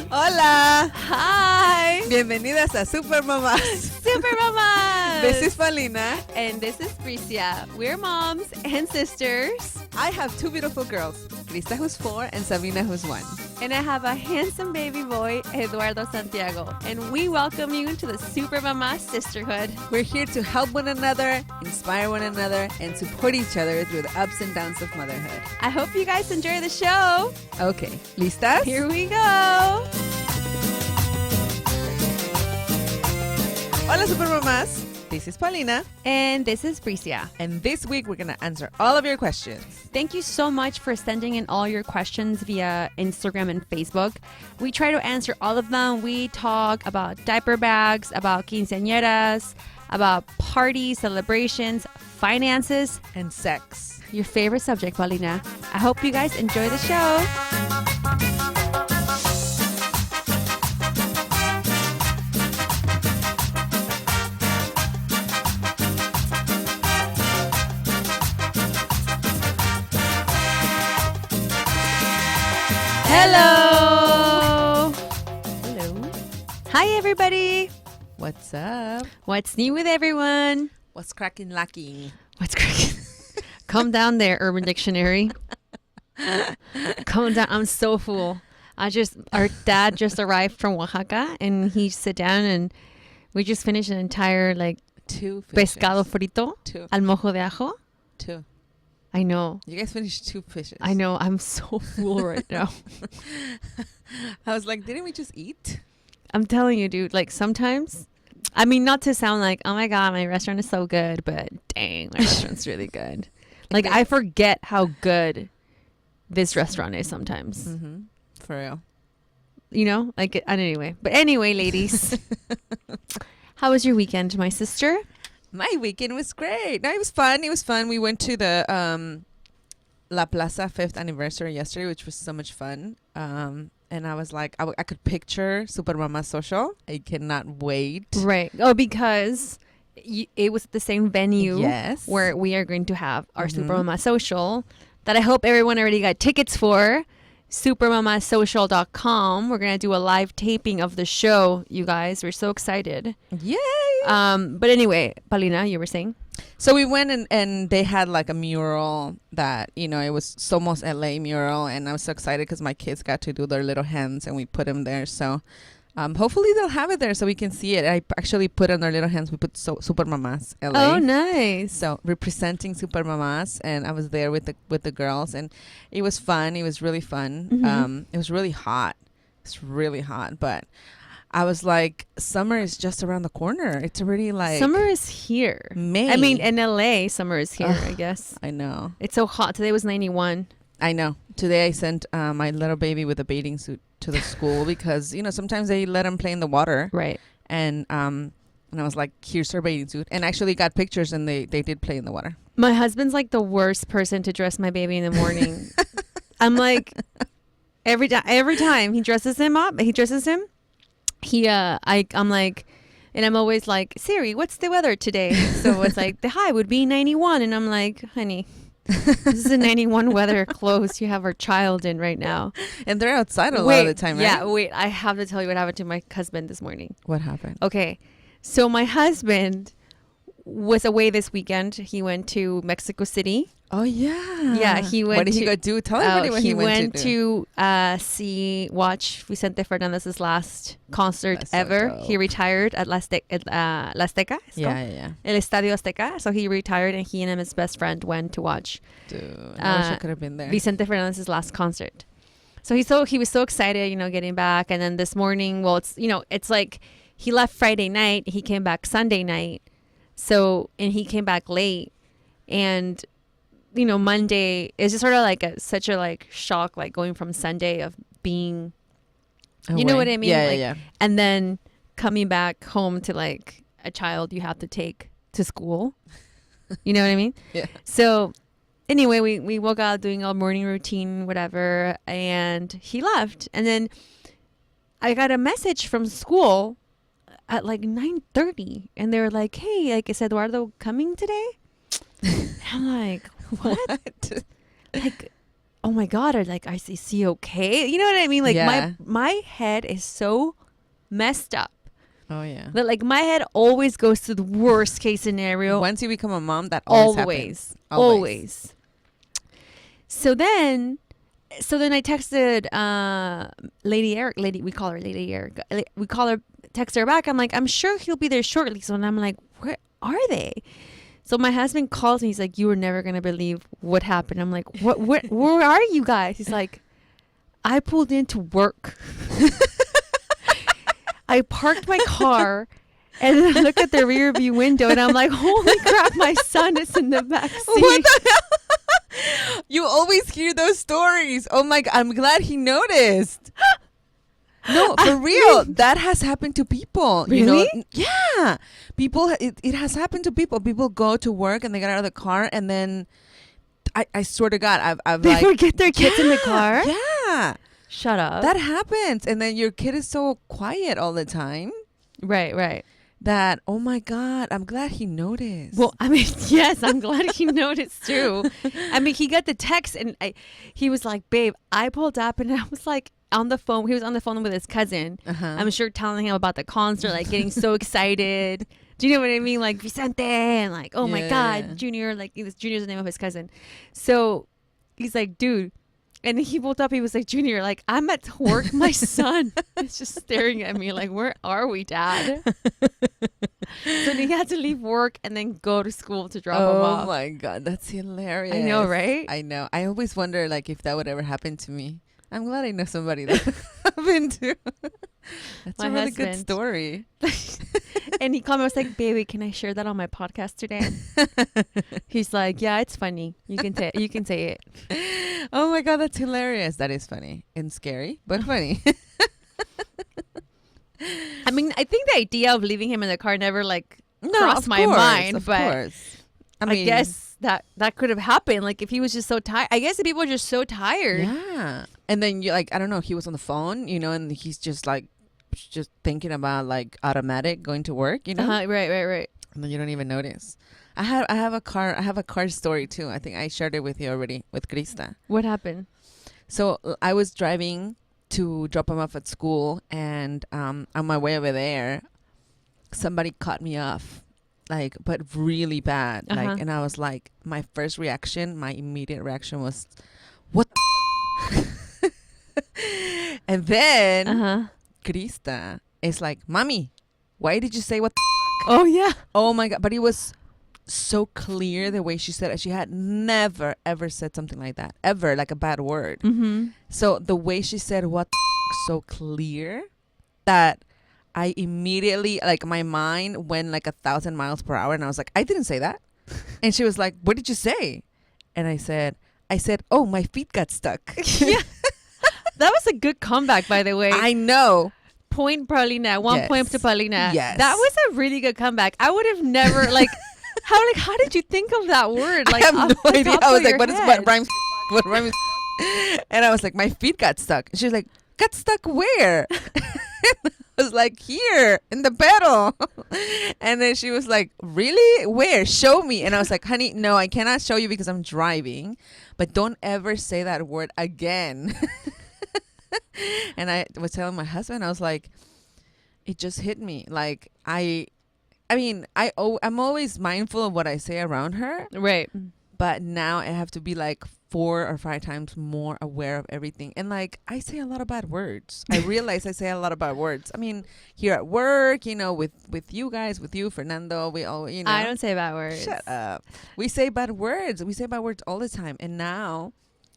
Hola. Hi. Bienvenidas a Super Mamás. Super Mamás. This is Paulina. And this is Bricia. We're moms and sisters. I have two beautiful girls, Krista, who's 4, and Sabina, who's 1. And I have a handsome baby boy, Eduardo Santiago. And we welcome you into the Super Mamás Sisterhood. We're here to help one another, inspire one another, and support each other through the ups and downs of motherhood. I hope you guys enjoy the show. Okay, ¿listas? Here we go. Hola, Super Mamás. This is Paulina. And this is Bricia. And this week, we're going to answer all of your questions. Thank you so much for sending in all your questions via Instagram and Facebook. We try to answer all of them. We talk about diaper bags, about quinceaneras, about parties, celebrations, finances, And sex. your favorite subject, Paulina. I hope you guys enjoy the show. Hello. Hello. Hi, everybody. What's up? What's new with everyone? What's cracking lacking? What's cracking? Calm down there, Urban Dictionary. Calm down. I'm so full. Our dad just arrived from Oaxaca, and he sat down, and we just finished an entire, 2 fishes. pescado frito 2. al mojo de ajo. 2. I know. You guys finished 2 fishes. I know. I'm so full right now. I was like, didn't we just eat? I'm telling you, dude, sometimes, I mean, not to sound like, oh my God, my restaurant is so good, but dang, my restaurant's really good. I forget how good this restaurant is sometimes. Mm-hmm. For real. You know, anyway. But anyway, ladies, how was your weekend, my sister? My weekend was great. No, it was fun. It was fun. We went to the La Plaza 5th anniversary yesterday, which was so much fun. And I was like, I could picture Super Mamás Social. I cannot wait. Right. Oh, because it was the same venue. Yes. Where we are going to have our Super Mama Social that I hope everyone already got tickets for. supermamassocial.com. We're going to do a live taping of the show, you guys. We're so excited. Yay. But anyway, Paulina, you were saying? So we went and they had a mural that, it was Somos LA mural. And I was so excited because my kids got to do their little hands and we put them there. So hopefully they'll have it there so we can see it. I actually put on their little hands, we put Super Mamás LA. Oh, nice. So representing Super Mamás, and I was there with the girls, and it was fun. It was really fun. Mm-hmm. It was really hot. It's really hot, but I was like, summer is just around the corner. It's already summer is here. May. I mean, in LA, summer is here, I guess. I know. It's so hot. Today was 91. I know. Today I sent my little baby with a bathing suit to the school because, sometimes they let them play in the water. Right. And I was like, here's her bathing suit. And actually got pictures and they did play in the water. My husband's the worst person to dress my baby in the morning. I'm like, every time he dresses him, I'm like, and I'm always like, Siri, what's the weather today? So it's the high would be 91. And I'm like, honey, this is a 91 weather clothes you have our child in right now. And they're outside a lot of the time, right? Yeah, wait, I have to tell you what happened to my husband this morning. What happened? Okay, so my husband was away this weekend. He went to Mexico City. Oh, yeah. Yeah, he went. What did he go do? Tell everybody what he went to do. He went to watch Vicente Fernandez's last concert That's so ever. dope. He retired at La Azteca. Yeah. El Estadio Azteca. So he retired, and he and his best friend went to watch. Dude, I wish I could have been there. Vicente Fernandez's last concert. So he was so excited, getting back. And then this morning, well, it's he left Friday night. He came back Sunday night. So, and he came back late, and Monday is just sort of such a shock, going from Sunday of being, you know what I mean? Yeah. And then coming back home to a child you have to take to school. You know what I mean? Yeah. So anyway, we woke up doing our morning routine, whatever, and he left. And then I got a message from school at 9:30, and they were like, hey, is Eduardo coming today? I'm like, what? oh my God, or like, is he okay? You know what I mean? Like my head is so messed up. Oh yeah. That like my head always goes to the worst case scenario. Once you become a mom, that always happens. Always. So then I texted Lady Eric. We call her Lady Eric. Text her back. I'm like, I'm sure he'll be there shortly. So I'm like, where are they? So my husband calls me. He's like, you were never gonna believe what happened. I'm like, what? Where are you guys? He's like, I pulled into work. I parked my car and then I look at the rear view window and I'm like, holy crap, my son is in the back seat. What the hell? You always hear those stories. Oh my God, I'm glad he noticed. No, for real. That has happened to people. Really? You know? Yeah. People, it has happened to people. People go to work and they get out of the car and then I swear to God, I've they like. forget their kids in the car? Yeah. Shut up. That happens. And then your kid is so quiet all the time. Right. That, oh my God, I'm glad he noticed. Well, I mean, yes, I'm glad he noticed too. I mean, he got the text and he was like, babe, I pulled up and I was like on the phone. He was on the phone with his cousin. I'm sure telling him about the concert, like getting so excited. Do you know what I mean? Like Vicente and like, oh my God, Junior, like Junior's the name of his cousin. So he's like, dude. And he pulled up. He was like, Junior, like, I'm at work. My son is just staring at me like, where are we, Dad? So he had to leave work and then go to school to drop him off. Oh, my God. That's hilarious. I know, right? I know. I always wonder, like, if that would ever happen to me. I'm glad I know somebody that happened to. That's my a really husband. good story. And he called me. I was like, baby, can I share that on my podcast today? He's like, yeah, it's funny. You can say it. Oh my God, that's hilarious. That is funny and scary, but funny. I mean, I think the idea of leaving him in the car never crossed my mind. Of but course. I mean, I guess that could have happened. Like if he was just so tired. I guess the people are just so tired. Yeah. And then you like, I don't know, he was on the phone, you know, and he's just like, just thinking about like automatic going to work, you know? Right. And then you don't even notice. I have a car story too. I think I shared it with you already with Krista. What happened? So I was driving to drop him off at school, and on my way over there, somebody cut me off, like, but really bad. Like, and I was like, my immediate reaction was, what the and then Krista is like, Mommy, why did you say what the Oh yeah. Oh my God. But it was so clear the way she said it. She had never ever said something like that, ever, like a bad word. So the way she said what the so clear that I immediately, like, my mind went like 1,000 miles per hour, and I was like, I didn't say that. And she was like, what did you say? And I said, oh, my feet got stuck. Yeah. That was a good comeback, by the way. I know. Point Paulina. One point to Paulina. Yes. That was a really good comeback. I would have never how did you think of that word? Like, I have no idea. I was like, what rhymes? What rhymes? And I was like, my feet got stuck. She was like, got stuck where? I was like, here in the pedal. And then she was like, really? Where? Show me. And I was like, honey, no, I cannot show you because I'm driving, but don't ever say that word again. And I was telling my husband, I was like, it just hit me. Like, I'm always mindful of what I say around her. Right. But now I have to be like 4 or 5 times more aware of everything. And like, I say a lot of bad words. I realize I say a lot of bad words. I mean, here at work, you know, with you guys, with you, Fernando, we all, you know. I don't say bad words. Shut up. We say bad words. We say bad words all the time. And now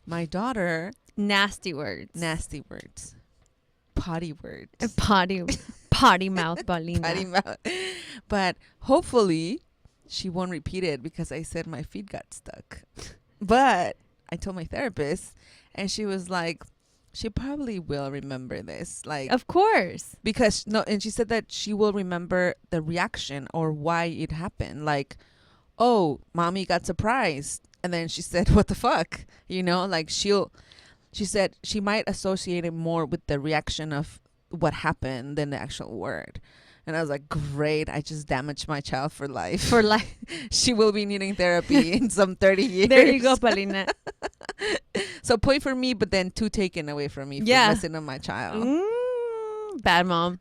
my daughter. Nasty words. Potty words. Potty mouth, Paulina. Potty mouth. But hopefully she won't repeat it because I said my feet got stuck. But I told my therapist, and she was like, she probably will remember this. Like, of course. Because, no, and she said that she will remember the reaction or why it happened. Like, oh, mommy got surprised. And then she said, what the fuck? You know, like she said she might associate it more with the reaction of what happened than the actual word. And I was like, great, I just damaged my child for life. For life. She will be needing therapy in some 30 years. There you go, Paulina. So point for me, but then 2 taken away from me for messing up my child. Bad mom.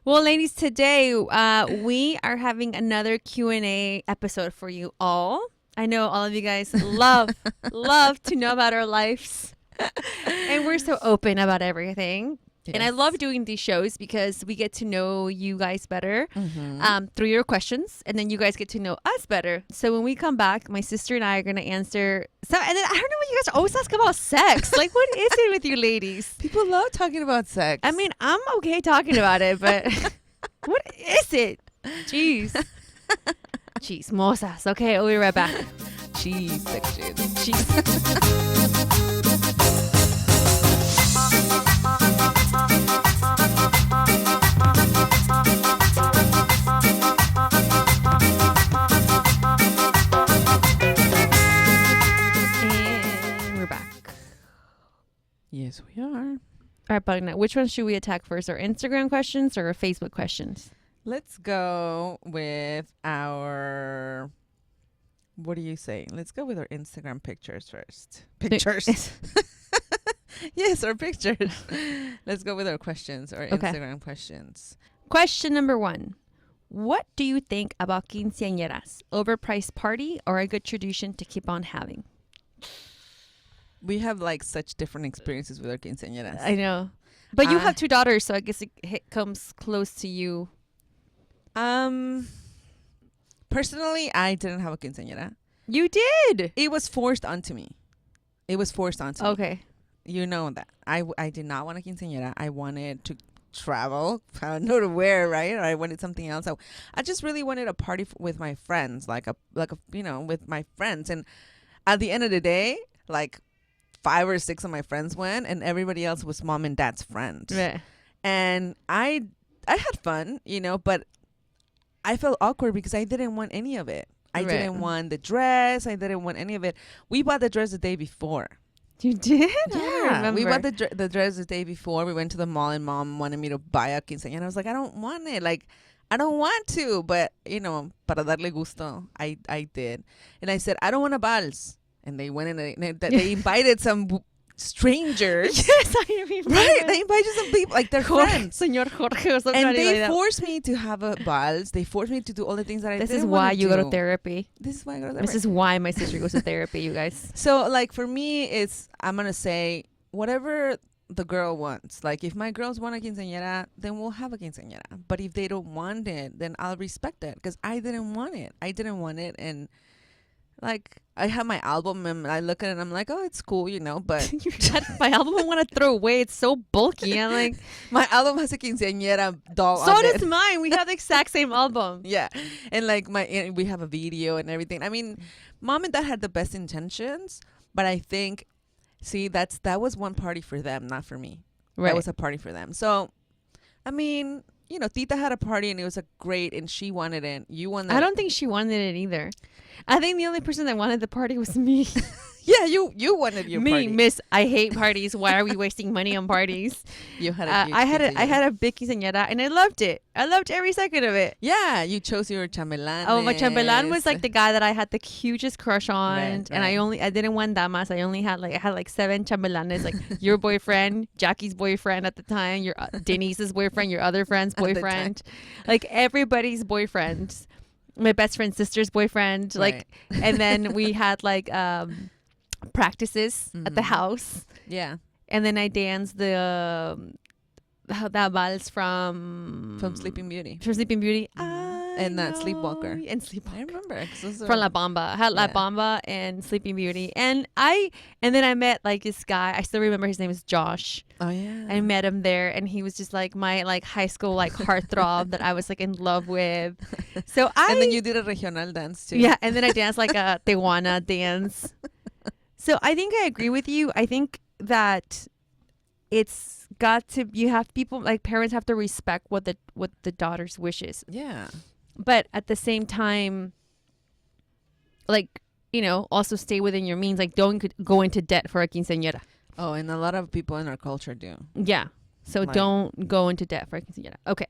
Well, ladies, today we are having another Q&A episode for you all. I know all of you guys love to know about our lives. And we're so open about everything. Yes. And I love doing these shows because we get to know you guys better through your questions. And then you guys get to know us better. So when we come back, my sister and I are going to answer. So, and then I don't know what you guys always ask about sex. Like, what is it with you ladies? People love talking about sex. I mean, I'm okay talking about it, but what is it? Jeez. Chismosas. Okay, we'll be right back. Cheese section. Cheese. Yes, we are. All right, Paulina, which one should we attack first? Our Instagram questions or our Facebook questions? Let's go with our... What do you say? Let's go with our Instagram pictures first. Pictures. Yes, our pictures. Let's go with our questions, our Instagram questions. Question number 1. What do you think about quinceañeras? Overpriced party or a good tradition to keep on having? We have like such different experiences with our quinceañeras. I know. But you have 2 daughters, so I guess it comes close to you. Personally, I didn't have a quinceañera. You did. It was forced onto me. Me. Okay. You know that. I did not want a quinceañera. I wanted to travel. I don't know to where, right? Or I wanted something else. I just really wanted a party with my friends, like a with my friends. And at the end of the day, like 5 or 6 of my friends went, and everybody else was mom and dad's friend. Yeah. And I had fun, but I felt awkward because I didn't want any of it. I didn't want the dress. I didn't want any of it. We bought the dress the day before. You did? Yeah. We bought the dress the day before. We went to the mall, and mom wanted me to buy a quinceañera. And I was like, I don't want it. Like, I don't want to. But, para darle gusto, I did. And I said, I don't want a vals. And they went and they invited some strangers. Yes, I remember. Right, they invited some people, like their friends. Señor Jorge or something. And they forced me to have a vals. They forced me to do all the things that I didn't want to do. This is why you go to therapy. This is why I go to therapy. This is why my sister goes to therapy, you guys. So, like, for me, I'm going to say whatever the girl wants. Like, if my girls want a quinceañera, then we'll have a quinceañera. But if they don't want it, then I'll respect it because I didn't want it. And... like, I have my album and I look at it and I'm like, oh, it's cool, but my album I want to throw away. It's so bulky. I'm like, my album has a quinceañera doll so on it. So does mine. We have the exact same album. Yeah. And like we have a video and everything. I mean, mom and dad had the best intentions, but I think, that was one party for them, not for me. Right. That was a party for them. So, I mean, Tita had a party and it was and she wanted it. You wanted it. I don't think she wanted it either. I think the only person that wanted the party was me. Yeah, you wanted your party. Me, miss, I hate parties. Why are we wasting money on parties? You had I had a big quinceañera and I loved it. I loved every second of it. Yeah, you chose your chambelán. Oh, my chambelán was like the guy that I had the hugest crush on. Right. And I didn't want damas. I had 7 chambelanes, like your boyfriend, Jackie's boyfriend at the time, your Denise's boyfriend, your other friend's boyfriend, like everybody's boyfriend. My best friend's sister's boyfriend, like, and then we had like practices at the house. Yeah. And then I danced that vals from Sleeping Beauty. From Sleeping Beauty. And that Sleepwalker. And Sleepwalker. I remember. From La Bamba. I had La Bamba and Sleeping Beauty. And then I met like this guy. I still remember his name is Josh. Oh yeah. I met him there and he was just like my like high school like heartthrob that I was like in love with. So and then you did a regional dance too. Yeah, and then I danced like a Tehuana dance. So I think I agree with you. I think that it's got to, you have people, like parents have to respect what the daughter's wishes. Yeah. But at the same time, like, also stay within your means. Like, don't go into debt for a quinceañera. Oh, and a lot of people in our culture do. Yeah. So don't go into debt for a quinceañera. Okay.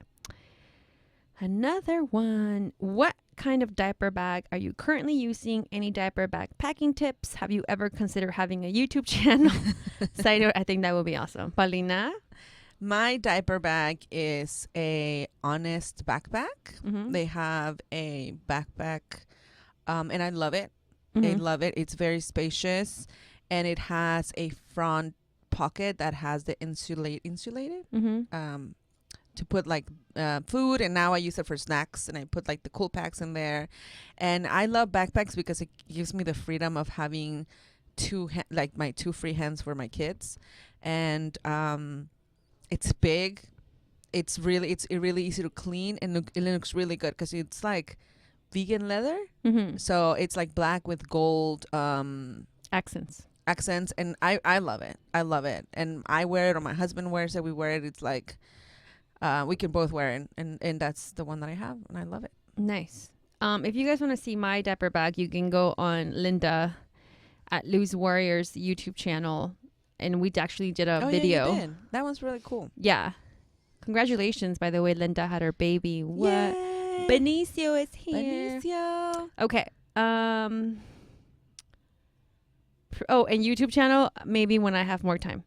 Another one. What kind of diaper bag are you currently using? Any diaper bag packing tips? Have you ever considered having a YouTube channel? Side note, I think that would be awesome. Paulina? My diaper bag is a Honest backpack. Mm-hmm. They have a backpack, and I love it. Mm-hmm. I love it. It's very spacious, and it has a front pocket that has the insulated Mm-hmm. to put like food, and now I use it for snacks, and I put like the cool packs in there. And I love backpacks because it gives me the freedom of having like my two free hands for my kids, and it's big. It's really easy to clean, and it looks really good because it's like vegan leather. Mm-hmm. So it's like black with gold Accents. and I love it. I love it, and I wear it, or my husband wears it. We wear it. It's like we can both wear it, and that's the one that I have, and I love it. Nice. If you guys want to see my diaper bag, you can go on Linda at Loose Warriors YouTube channel, and we actually did a video. Yeah, you did. That one's really cool. Yeah. Congratulations, by the way. Linda had her baby. What? Yay. Benicio is here. Benicio. Okay. And YouTube channel, maybe when I have more time.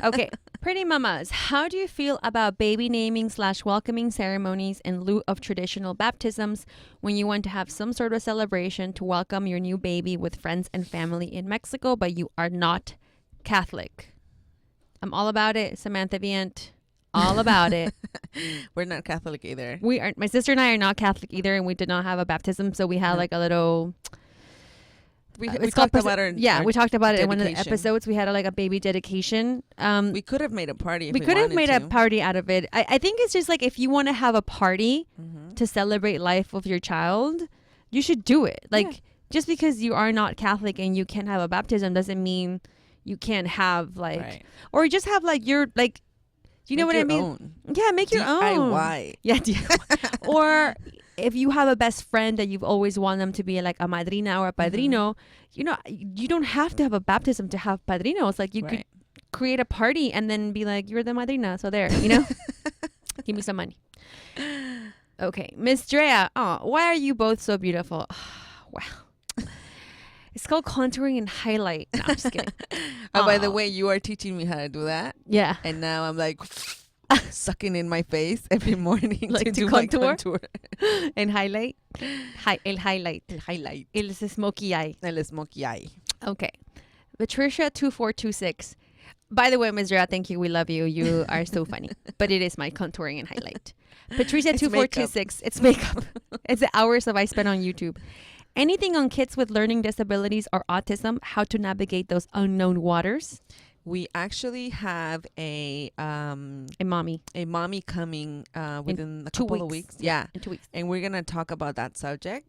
Okay. Pretty mamas, how do you feel about baby naming / welcoming ceremonies in lieu of traditional baptisms when you want to have some sort of celebration to welcome your new baby with friends and family in Mexico, but you are not Catholic? I'm all about it. Samantha Vient, all about it. We're not Catholic either. We are. My sister and I are not Catholic either, and we did not have a baptism, so we had like a little. We talked about it. We talked about it in one of the dedication. episodes. We had like a baby dedication. We could have made a party. If we could have made a party out of it. I think it's just like if you want to have a party to celebrate life of your child, you should do it. Like just because you are not Catholic and you can't have a baptism doesn't mean you can't have like or just have like your like. You know what I mean? Own. Yeah, make your own. DIY. Yeah, DIY. Or if you have a best friend that you've always wanted them to be like a madrina or a padrino, you know, you don't have to have a baptism to have padrinos. Like you could create a party and then be like, you're the madrina. So there, you know, give me some money. Okay. Miss Drea. Oh, why are you both so beautiful? Wow. It's called contouring and highlight. No, I'm just kidding. By the way, you are teaching me how to do that. Yeah. And now I'm like sucking in my face every morning like to do contour? my contour. And highlight. El highlight. El highlight. El smoky eye. El smoky eye. Okay. Patricia 2426. By the way, Ms. Drea, thank you. We love you. You are so funny. But it is my contouring and highlight. Patricia 2426. It's makeup. It's the hours that I spent on YouTube. Anything on kids with learning disabilities or autism, how to navigate those unknown waters? We actually have a mommy coming within a 2 couple of weeks. Yeah. In 2 weeks. And we're going to talk about that subject.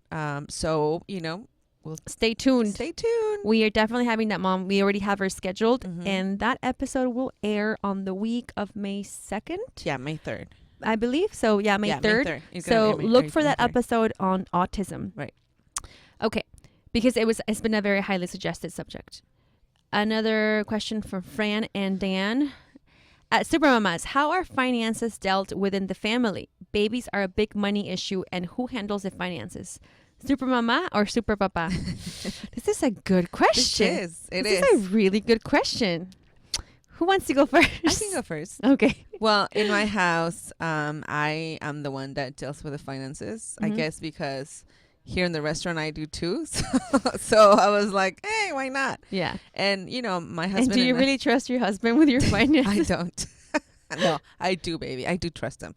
So, you know, we'll stay tuned. Stay tuned. We are definitely having that mom. We already have her scheduled. And that episode will air on the week of May 2nd. Yeah, May 3rd. I believe. So, yeah, May 3rd. May 3rd. So look for that episode on autism. Right. Okay. Because it's been a very highly suggested subject. Another question from Fran and Dan. At Super Mamas, how are finances dealt within the family? Babies are a big money issue, and who handles the finances? Super Mama or Super Papa? This is a good question. This is a really good question. Who wants to go first? I can go first. Okay. Well, in my house, I am the one that deals with the finances. I guess because here in the restaurant I do too. So I was like, hey, why not? Yeah. And you know, my husband. And do you really trust your husband with your finances? I don't. No, I do, baby. I do trust him.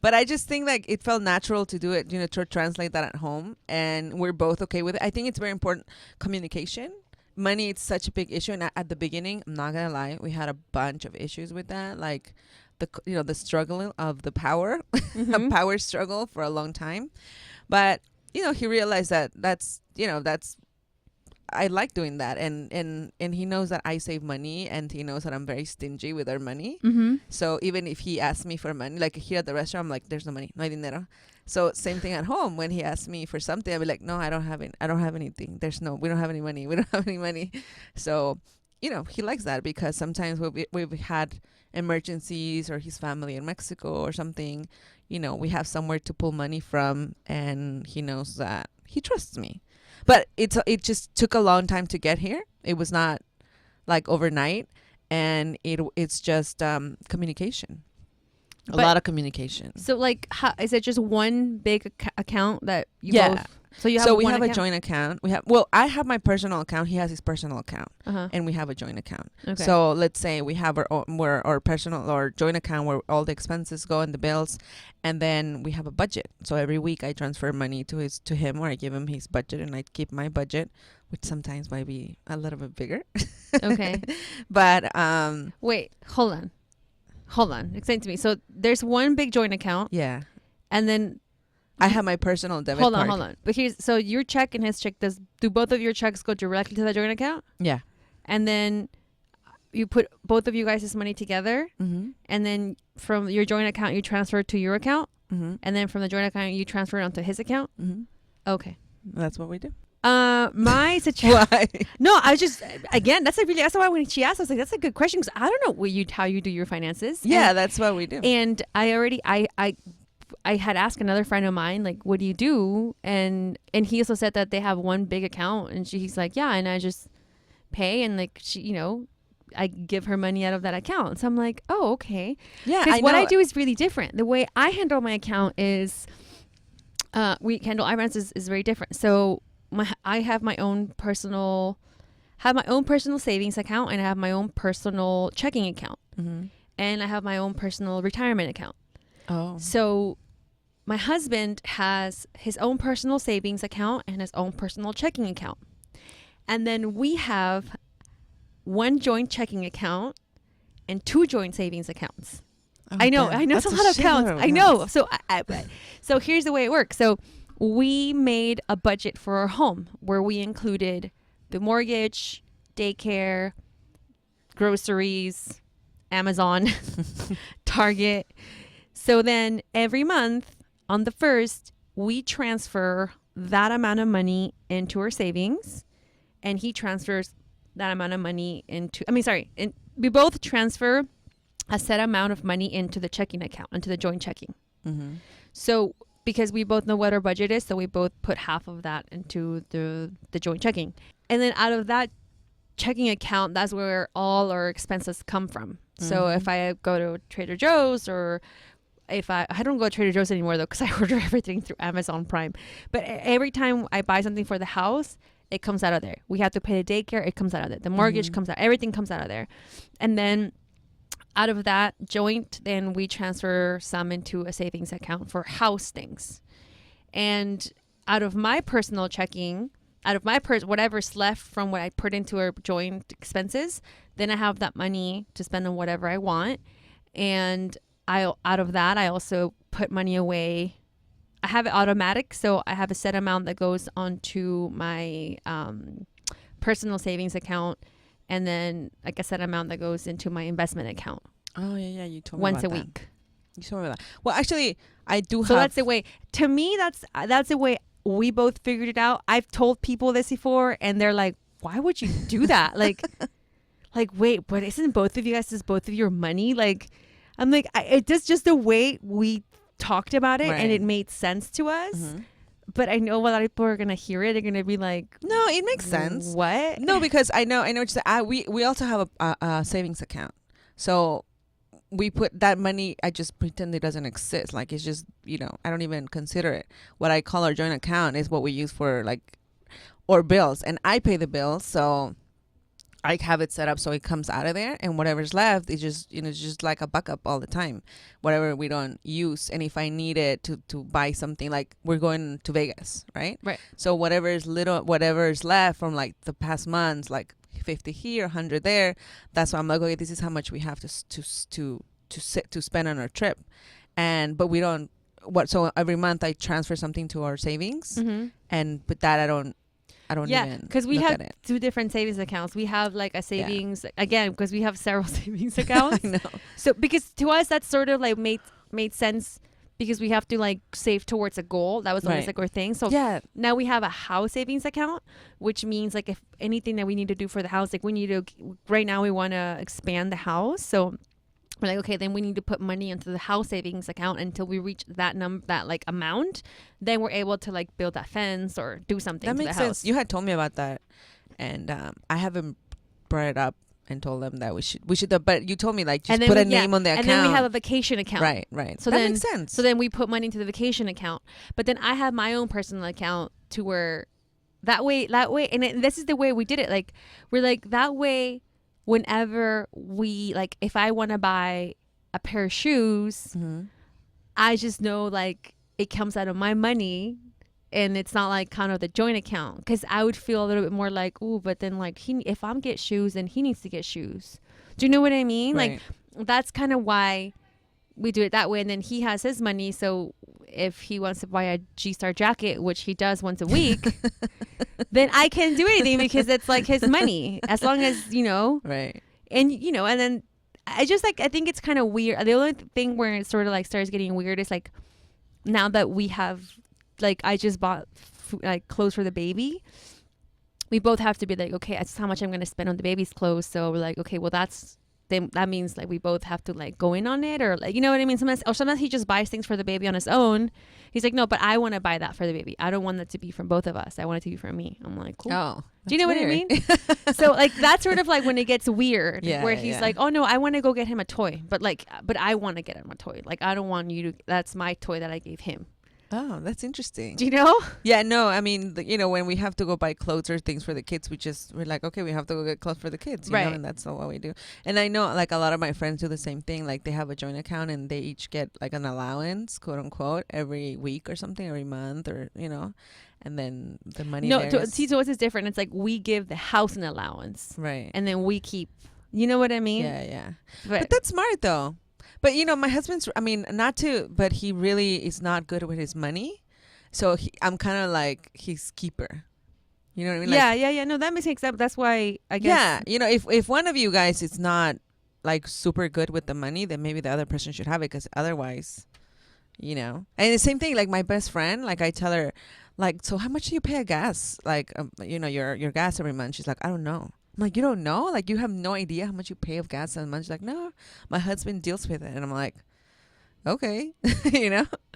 But I just think like it felt natural to do it, you know, to translate that at home. And we're both okay with it. I think it's very important. Communication. Money, it's such a big issue. And at the beginning, I'm not going to lie, we had a bunch of issues with that. Like the struggle of the power, a power struggle for a long time. But you know, he realized that that's I like doing that, and he knows that I save money, and he knows that I'm very stingy with our money. So even if he asks me for money, like here at the restaurant, I'm like, there's no money, no hay dinero. So same thing at home. When he asks me for something, I'll be like, no, I don't have anything. We don't have any money. We don't have any money. So he likes that because sometimes we've had emergencies or his family in Mexico or something, we have somewhere to pull money from, and he knows that he trusts me. But it just took a long time to get here. It was not like overnight, and it's just communication. A lot of communication. So like, how, is it just one big account that you both? So we have a joint account. I have my personal account. He has his personal account, and we have a joint account. Okay. So let's say we have our personal or joint account where all the expenses go and the bills, and then we have a budget. So every week I transfer money to him, or I give him his budget, and I keep my budget, which sometimes might be a little bit bigger. Okay. But wait, hold on. Explain to me. So there's one big joint account. Yeah. And then I have my personal debit card. Hold on. But so your check and his check, do both of your checks go directly to the joint account? Yeah. And then you put both of you guys' money together, and then from your joint account you transfer it to your account, and then from the joint account you transfer it onto his account. Okay. That's what we do. My situation. Why? No, I was just, again, that's why when she asked, I was like, that's a good question, because I don't know how you do your finances. Yeah, that's what we do. And I had asked another friend of mine, like, what do you do? And he also said that they have one big account, and he's like, yeah, and I just pay, and like, she, I give her money out of that account. So I'm like, oh, okay. Yeah. Because what I do is really different. The way I handle my account is, we handle our finances is very different. So I have my own personal savings account, and I have my own personal checking account, and I have my own personal retirement account. Oh. So my husband has his own personal savings account and his own personal checking account. And then we have one joint checking account and two joint savings accounts. Oh, I know it's a lot of accounts. I know. So so here's the way it works. So we made a budget for our home where we included the mortgage, daycare, groceries, Amazon, Target. So then every month on the 1st, we transfer that amount of money into our savings, and he transfers that amount of money we both transfer a set amount of money into the checking account, into the joint checking. So because we both know what our budget is, so we both put half of that into the joint checking. And then out of that checking account, that's where all our expenses come from. So if I go to Trader Joe's, or if I don't go to Trader Joe's anymore though, because I order everything through Amazon Prime. But every time I buy something for the house, it comes out of there. We have to pay the daycare, it comes out of it. The mortgage comes out, everything comes out of there. And then out of that joint, then we transfer some into a savings account for house things. And out of my personal checking, whatever's left from what I put into our joint expenses, then I have that money to spend on whatever I want. And out of that, I also put money away. I have it automatic, so I have a set amount that goes onto my personal savings account, and then like a set amount that goes into my investment account. Oh yeah, you told me once about a that. week. You told me that. Well, actually, I do. So that's the way. To me, that's the way we both figured it out. I've told people this before, and they're like, "Why would you do that?" like, wait, but isn't both of your money? Like, I'm like, it's just the way we talked about it, right. And it made sense to us. But I know a lot of people are gonna hear it. They're gonna be like, "No, it makes sense." What? No, because I know. We also have a savings account, so we put that money. I just pretend it doesn't exist. Like, it's just, I don't even consider it. What I call our joint account is what we use for or bills, and I pay the bills, so I have it set up so it comes out of there, and whatever's left is just, it's just like a backup all the time, whatever we don't use. And if I need it to buy something, like we're going to Vegas, right? So whatever is left from like the past months, like 50 here, 100 there, that's why I'm like, okay, this is how much we have to spend on our trip. But we don't, so every month I transfer something to our savings, and but that I don't even, because we have two different savings accounts. We have like a savings, again, because we have several savings accounts. I know. So because to us, that sort of like made sense because we have to like save towards a goal. That was always like our thing. So yeah, now we have a house savings account, which means like if anything that we need to do for the house, like we need to, right now we want to expand the house. So we're like, okay, then we need to put money into the house savings account until we reach that like amount. Then we're able to like build that fence or do something that to makes the sense. house. You had told me about that, and I haven't brought it up and told them that we should but you told me like just put a name on the account, and then we have a vacation account, right, so that then makes sense. so then we put money into the vacation account, but then I have my own personal account to where that way and this is the way we did it. Like we're like that way whenever we like, if I want to buy a pair of shoes, I just know like it comes out of my money. And it's not like kind of the joint account, because I would feel a little bit more like, ooh, but then like if I'm get shoes, then he needs to get shoes. Do you know what I mean? Right. Like that's kind of why we do it that way. And then he has his money, so if he wants to buy a G-Star jacket, which he does once a week, then I can't do anything because it's like his money, as long as right. And and then I just like, I think it's kind of weird. The only thing where it sort of like starts getting weird is like now that we have. Like I just bought like clothes for the baby. We both have to be like, okay, that's how much I'm going to spend on the baby's clothes. So we're like, okay, well that means like we both have to like go in on it, or like, you know what I mean? Sometimes he just buys things for the baby on his own. He's like, no, but I want to buy that for the baby. I don't want that to be from both of us. I want it to be from me. I'm like, cool. Oh, do you know what I mean? So like that's sort of like when it gets weird, where he's like, oh no, I want to go get him a toy, but I want to get him a toy. Like I don't want you to. That's my toy that I gave him. Oh, that's interesting. Do you know? Yeah, no, I mean, when we have to go buy clothes or things for the kids, we're like, okay, we have to go get clothes for the kids, you know, and that's what we do. And I know like a lot of my friends do the same thing. Like they have a joint account and they each get like an allowance, quote unquote, every week or something, every month, or, and then the money. No, so it's different. It's like we give the house an allowance. Right. And then we keep, you know what I mean? Yeah, yeah. But that's smart though. But, my husband's, but he really is not good with his money. So I'm kind of like his keeper. You know what I mean? Yeah. No, that makes sense. That's why I guess. Yeah. If one of you guys is not like super good with the money, then maybe the other person should have it, because otherwise, And the same thing, like my best friend, like I tell her, like, so how much do you pay a gas? Like, your gas every month. She's like, I don't know. I'm like, you don't know? Like, you have no idea how much you pay of gas a month? She's like, no, my husband deals with it. And I'm like, okay,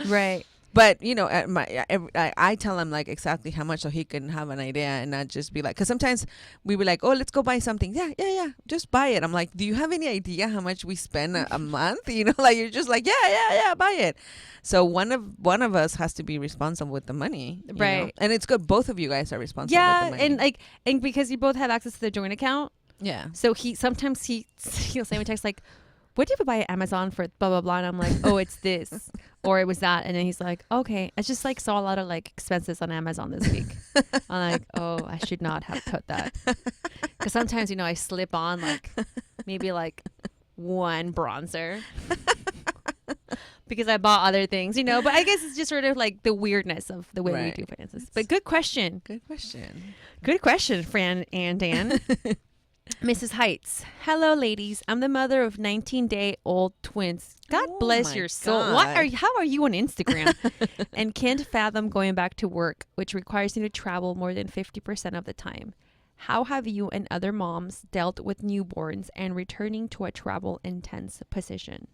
Right. But, I tell him, like, exactly how much so he can have an idea and not just be like, because sometimes we be like, oh, let's go buy something. Yeah, just buy it. I'm like, do you have any idea how much we spend a month? Like, you're just like, yeah, buy it. So one of us has to be responsible with the money. Right. And it's good. Both of you guys are responsible with the money. And because you both have access to the joint account. Yeah. So he'll send me text like, what do you buy at Amazon for blah, blah, blah? And I'm like, oh, it's this. Or it was that. And then he's like, okay. I just like saw a lot of like expenses on Amazon this week. I'm like, oh, I should not have put that. Because sometimes, I slip on like maybe like one bronzer. Because I bought other things, But I guess it's just sort of like the weirdness of the way we do finances. But good question. Good question, Fran and Dan. Mrs. Heights. Hello, ladies. I'm the mother of 19-day-old twins. God bless your soul. God. How are you on Instagram? And can't fathom going back to work, which requires me to travel more than 50% of the time. How have you and other moms dealt with newborns and returning to a travel-intense position?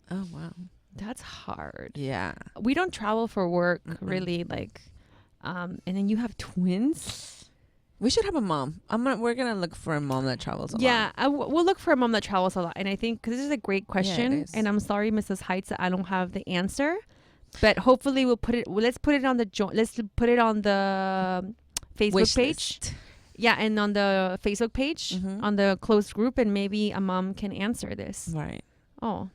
Oh, wow. That's hard. Yeah. We don't travel for work, really, like, and then you have twins. We should have a mom. We're gonna look for a mom that travels a lot. Yeah, we'll look for a mom that travels a lot. And I think, because this is a great question, and I'm sorry, Mrs. Heights, that I don't have the answer, but hopefully let's put it on the Facebook Wish page. List. Yeah, and on the Facebook page, on the closed group, and maybe a mom can answer this. Right. Oh.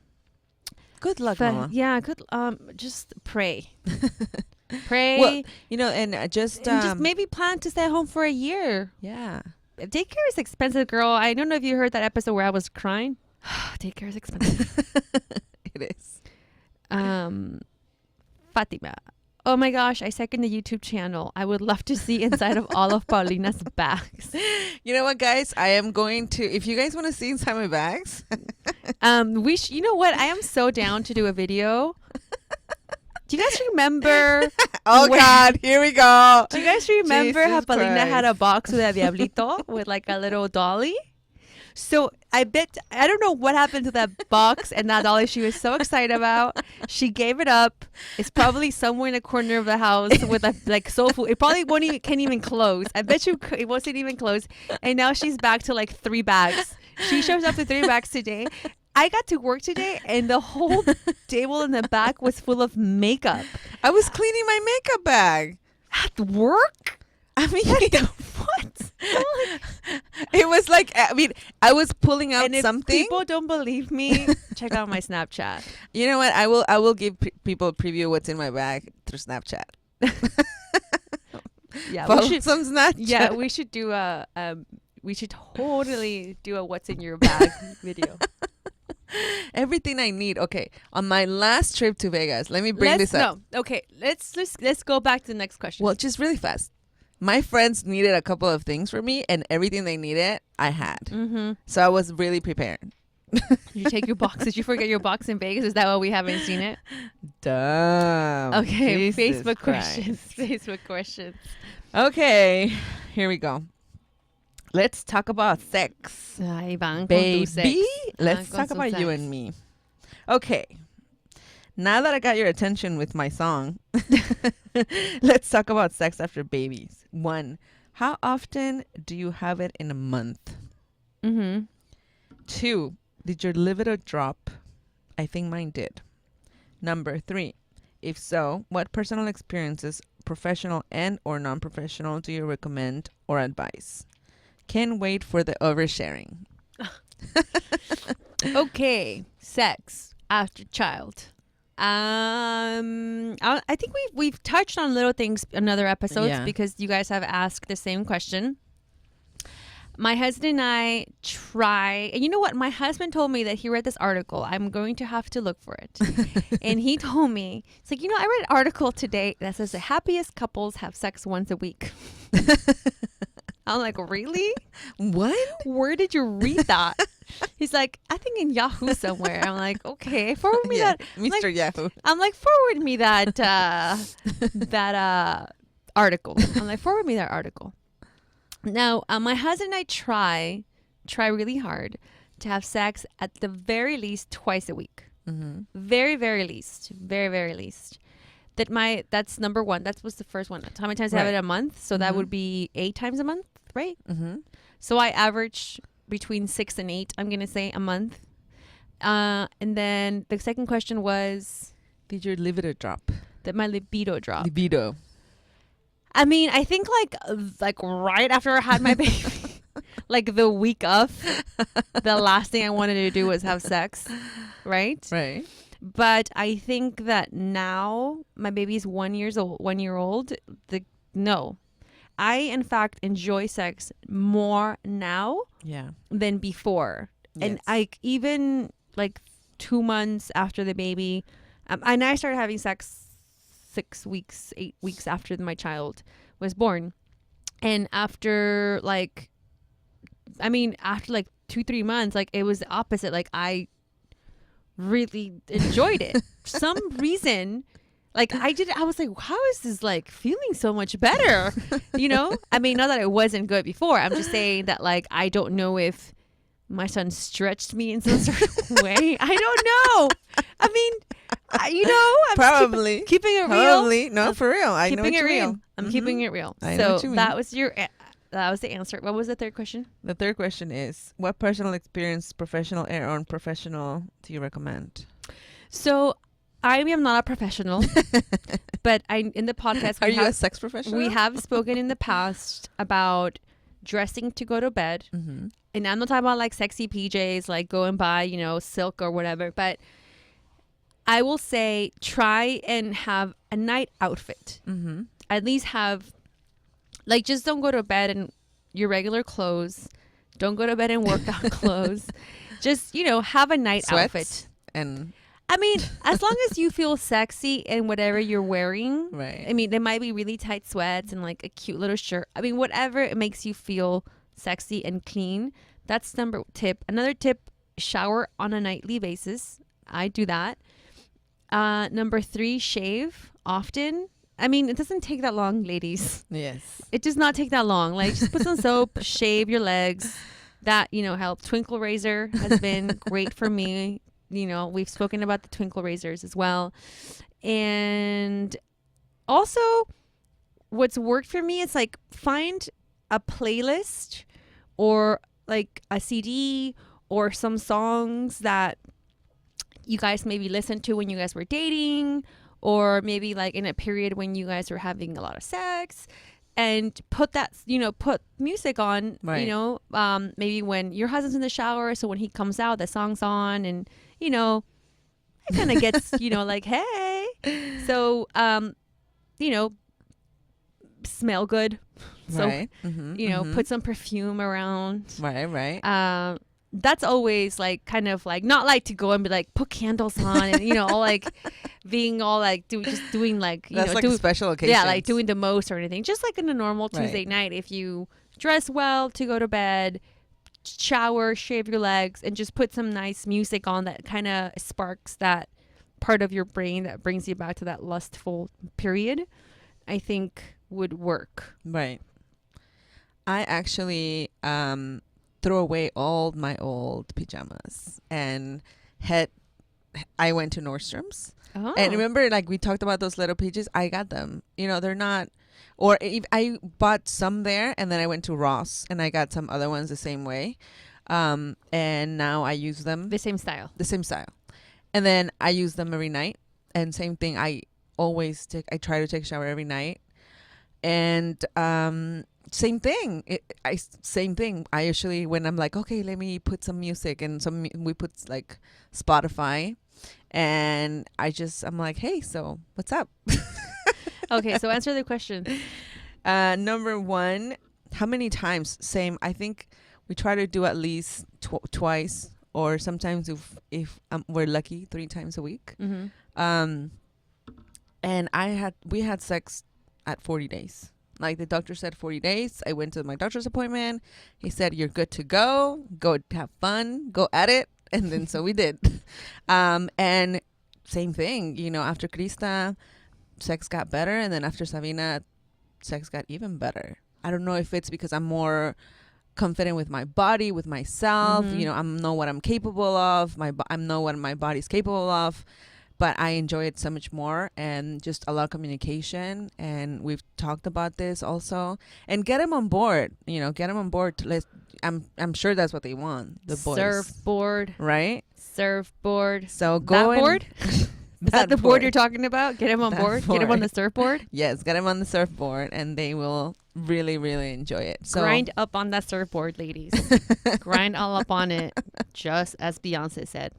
Good luck, Mama. Yeah, good. Just pray. Pray. Well, and just maybe plan to stay home for a year. Yeah. Daycare is expensive, girl. I don't know if you heard that episode where I was crying. Daycare is expensive. It is. Fatima. Oh my gosh, I second the YouTube channel. I would love to see inside of all of Paulina's bags. You know what, guys? I am going to, if you guys want to see inside my bags. You know what? I am so down to do a video Do you guys remember? Oh God, here we go. Do you guys remember how Jesus Paulina had a Christ. box with a diablito with like a little dolly? So I don't know what happened to that box and that dolly she was so excited about. She gave it up. It's probably somewhere in the corner of the house with a like soul food. It probably can't even close. I bet you it wasn't even closed. And now she's back to like 3 bags. She shows up with 3 bags today. I got to work today and the whole table in the back was full of makeup. I was cleaning my makeup bag. At work? I mean, What? it was like, I mean, I was pulling out And if something. people don't believe me, check out my Snapchat. You know what? I will give people a preview of what's in my bag through Snapchat. Yeah, Follow we should. some Snapchat. Yeah, we should do a. We should totally do a "What's in Your Bag" video. Everything I need. Okay, on my last trip to Vegas, let me bring this up. No, okay. Let's go back to the next question. Well, just really fast. My friends needed a couple of things for me, and everything they needed, I had. Mm-hmm. So I was really prepared. You take your box. Did you forget your box in Vegas? Is that why we haven't seen it? Dumb. Okay, Jesus Facebook Christ. questions. Facebook questions. Okay, here we go. Let's talk about sex. Ay, van con tu Baby, sex. let's Van talk con about su you sex. and me. Okay. Now that I got your attention with my song, let's talk about sex after babies. 1, how often do you have it in a month? Mm-hmm. 2, did your libido drop? I think mine did. Number 3, if so, what personal experiences, professional and or non-professional, do you recommend or advise? Can't wait for the oversharing. Okay, sex after child. I think we've touched on little things in other episodes Yeah. because you guys have asked the same question. My husband and I try, and you know what? My husband told me that he read this article. I'm going to have to look for it. And he told me, it's like, I read an article today that says the happiest couples have sex once a week. I'm like, really? What? Where did you read that? He's like, I think in Yahoo somewhere. I'm like, okay, forward me that. Mr. Like, Yahoo. I'm like, forward me that article. I'm like, forward me that article. Now, my husband and I try really hard to have sex at the very least twice a week. Mm-hmm. Very, very least. Very, very least. That's number 1. That was the first one. How many times I have Right. it a month? So that Mhm. would be 8 times a month, right? Mm-hmm. So I average between 6 and 8, I'm going to say, a month. And then the second question was Did your libido drop? that my libido dropped. Libido. I mean, I think like right after I had my baby, like the week of, the last thing I wanted to do was have sex, right? Right. But I think that now my baby's 1 year old. No, I in fact enjoy sex more now Yeah. than before. And Yes. I even like 2 months after the baby, and I started having sex 8 weeks after my child was born. And after like 2-3 months, like it was the opposite. Like I really enjoyed it. For some reason, like I was like, how is this like feeling so much better? I mean, not that it wasn't good before. I'm just saying that like I don't know if my son stretched me in some sort of way. I don't know. I mean, I'm Probably. keeping it real. Probably. No, for real. I know what Keeping it you real. mean. I'm Mhm. keeping it real. I know So what you mean. that was the answer. What was the third question? The third question is, what personal experience, professional or unprofessional, do you recommend? So I am not a professional, but in the podcast, Are you a sex professional? we have spoken in the past about dressing to go to bed. Mm-hmm. And I'm not talking about like sexy PJs, like go and buy, silk or whatever. But I will say try and have a night outfit. Mm-hmm. At least have, like, just don't go to bed in your regular clothes. Don't go to bed in workout clothes. Just, have a night Sweats outfit. and I mean, as long as you feel sexy in whatever you're wearing. right. I mean, there might be really tight sweats and like a cute little shirt. I mean, whatever it makes you feel sexy and clean. That's tip. Another tip, shower on a nightly basis. I do that. Number 3, shave often. I mean, it doesn't take that long, ladies. Yes. It does not take that long. Like, just put some soap, shave your legs. That, helps. Twinkle razor has been great for me. We've spoken about the twinkle razors as well. And also, what's worked for me is like find a playlist or like a CD or some songs that you guys maybe listened to when you guys were dating, or maybe like in a period when you guys were having a lot of sex, and put that, put music on, right. Maybe when your husband's in the shower. So when he comes out, the song's on, and, it kind of gets, like, hey, so, smell good. So, right. Mm-hmm. Put some perfume around. Right. That's always like kind of like, not like to go and be like, put candles on and, all like being all like doing like, that's like a special occasion. Yeah, like doing the most or anything. Just like in a normal Tuesday night, if you dress well to go to bed, shower, shave your legs, and just put some nice music on that kind of sparks that part of your brain that brings you back to that lustful period, I think would work. Right. I actually threw away all my old pajamas and I went to Nordstrom's. Oh. And remember, like we talked about those little pages, I got them. They're not, or if I bought some there, and then I went to Ross and I got some other ones the same way. And now I use them. The same style. And then I use them every night. And same thing, I try to take a shower every night. And same thing. Same thing. I usually, when I'm like, okay, let me put some music, and we put like Spotify, and I'm like, hey, so what's up? Okay, so answer the question. Number 1, how many times? Same. I think we try to do at least twice, or sometimes if we're lucky, 3 times a week. Mm-hmm. And we had sex at 40 days. Like the doctor said 40 days. I went to my doctor's appointment. He said, you're good to go. Go have fun. Go at it. And then so we did. And same thing, after Krista, sex got better. And then after Sabina, sex got even better. I don't know if it's because I'm more confident with my body, with myself. Mm-hmm. I know what I'm capable of. I know what my body's capable of. But I enjoy it so much more, and just a lot of communication. And we've talked about this also. And get them on board. Get them on board. I'm sure that's what they want. The boys. Surfboard. Right? Surfboard. So go that board? Is that the board you're talking about? Get them on board? Get them on the surfboard? Yes, get them on the surfboard, and they will really, really enjoy it. So grind up on that surfboard, ladies. Grind all up on it, just as Beyonce said.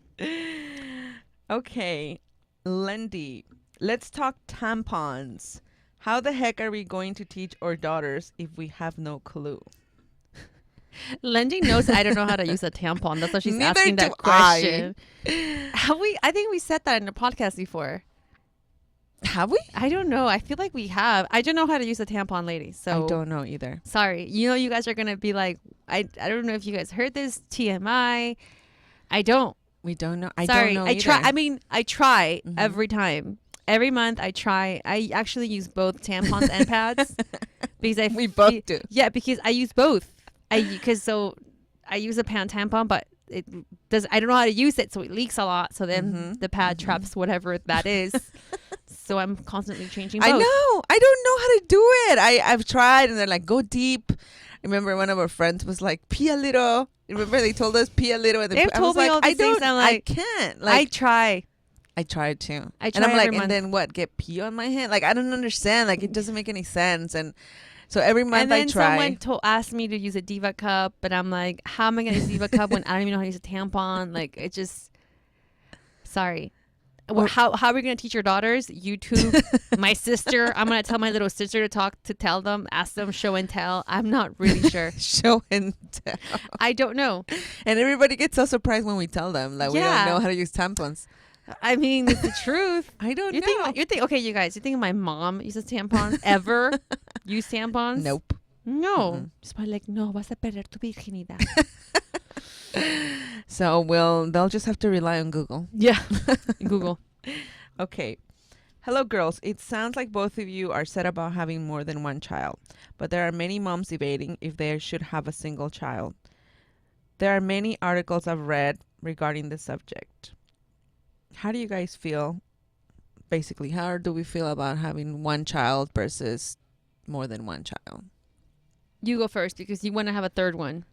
Okay. Lindy, let's talk tampons. How the heck are we going to teach our daughters if we have no clue? Lindy knows I don't know how to use a tampon. That's why she's Neither asking that do question. I think we said that in the podcast before. Have we? I don't know. I feel like we have. I don't know how to use a tampon, ladies. So I don't know either. Sorry. You guys are going to be like, I don't know if you guys heard this. TMI. I don't. We don't know. Sorry, don't know either. I try every time. Every month I try. I actually use both tampons and pads because we both do. Yeah, because I use both. I use a tampon, but I don't know how to use it, so it leaks a lot. So then the pad traps whatever that is. So I'm constantly changing both. I know. I don't know how to do it. I've tried, and they're like, go deep. I remember one of our friends was like, pee a little. Remember they told us pee a little. And They've told me all these things. I'm like, I can't. Like, I try. I tried too. I try and I'm like, every month. and then what? Get pee on my hand? Like, I don't understand. Like, it doesn't make any sense. And so every month and then I try. Someone asked me to use a Diva cup, but I'm like, how am I going to use a Diva cup when I don't even know how to use a tampon? Like, it just, sorry. Well, how are we going to teach your daughters? YouTube, my sister. I'm going to tell my little sister to tell them, ask them, show and tell. I'm not really sure. Show and tell. I don't know. And everybody gets so surprised when we tell them that we don't know how to use tampons. I mean, it's the truth. I don't know. You think, okay, you guys, you think my mom uses tampons? Ever use tampons? Nope. No. Just probably like, no, vas a perder tu virginidad. So they'll just have to rely on Google. Yeah. Google. Okay. Hello, girls. It sounds like both of you are set about having more than one child, but there are many moms debating if they should have a single child. There are many articles I've read regarding this subject. How do you guys feel? Basically, how do we feel about having one child versus more than one child? You go first because you want to have a third one.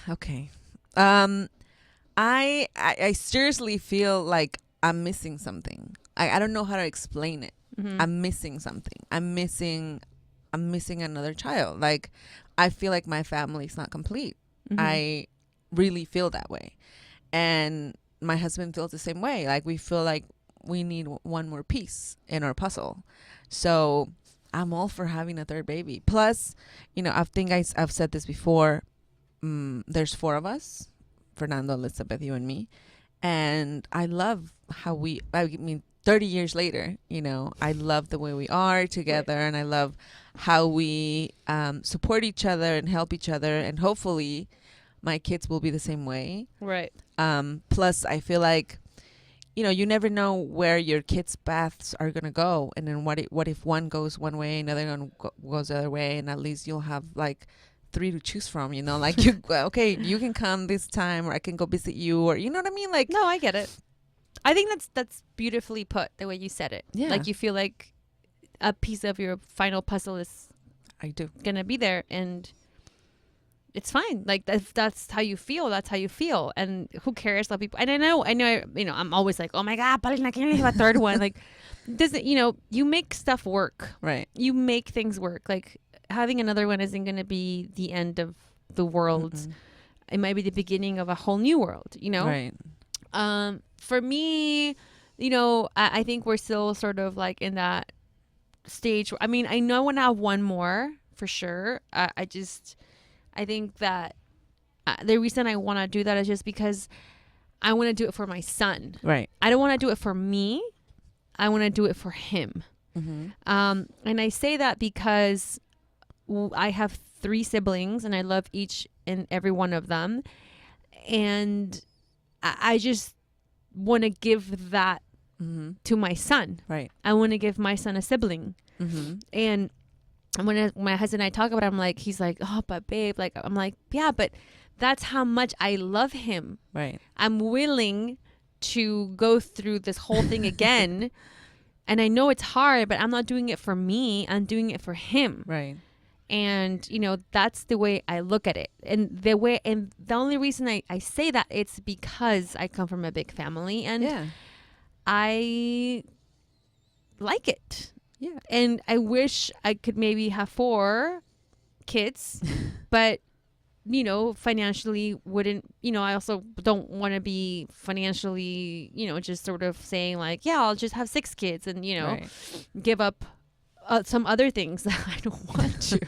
Okay. I seriously feel like I'm missing something. I don't know how to explain it. Mm-hmm. I'm missing something. I'm missing another child. Like, I feel like my family's not complete. Mm-hmm. I really feel that way. And my husband feels the same way. Like, we feel like we need one more piece in our puzzle. So I'm all for having a third baby. Plus, I think I've said this before. There's 4 of us, Fernando, Elizabeth, you and me. And I love how 30 years later, I love the way we are together. Right. And I love how we support each other and help each other. And hopefully my kids will be the same way. Right. Plus, I feel like, you never know where your kids' paths are going to go. And then what if one goes one way, another one goes the other way, and at least you'll have like 3 to choose from, like okay, you can come this time, or I can go visit you, or you know what I mean? Like, no, I get it. I think that's beautifully put, the way you said it. Yeah. Like, you feel like a piece of your final puzzle is gonna be there, and it's fine. Like, that's how you feel. That's how you feel. And who cares? Let people. And I know. I'm always like, oh my God, Paulina, can you have a third one? Like, doesn't you make stuff work? Right. You make things work. Like, having another one isn't going to be the end of the world. Mm-mm. It might be the beginning of a whole new world. Right. For me, I think we're still sort of like in that stage. I mean, I know I want to have one more for sure. I think that the reason I want to do that is just because I want to do it for my son. Right. I don't want to do it for me. I want to do it for him. Mm-hmm. And I say that because I have 3 siblings and I love each and every one of them. And I just want to give that mm-hmm. to my son. Right. I want to give my son a sibling. Mm-hmm. And when my husband and I talk about it, I'm like, he's like, oh, but babe, like, I'm like, yeah, but that's how much I love him. Right. I'm willing to go through this whole thing again. And I know it's hard, but I'm not doing it for me. I'm doing it for him. Right. And, that's the way I look at it. And the only reason I say that, it's because I come from a big family and yeah. I like it. Yeah. And I wish I could maybe have 4 kids, but, financially wouldn't, I also don't want to be financially, just sort of saying like, yeah, I'll just have 6 kids and, right. give up some other things that I don't want to.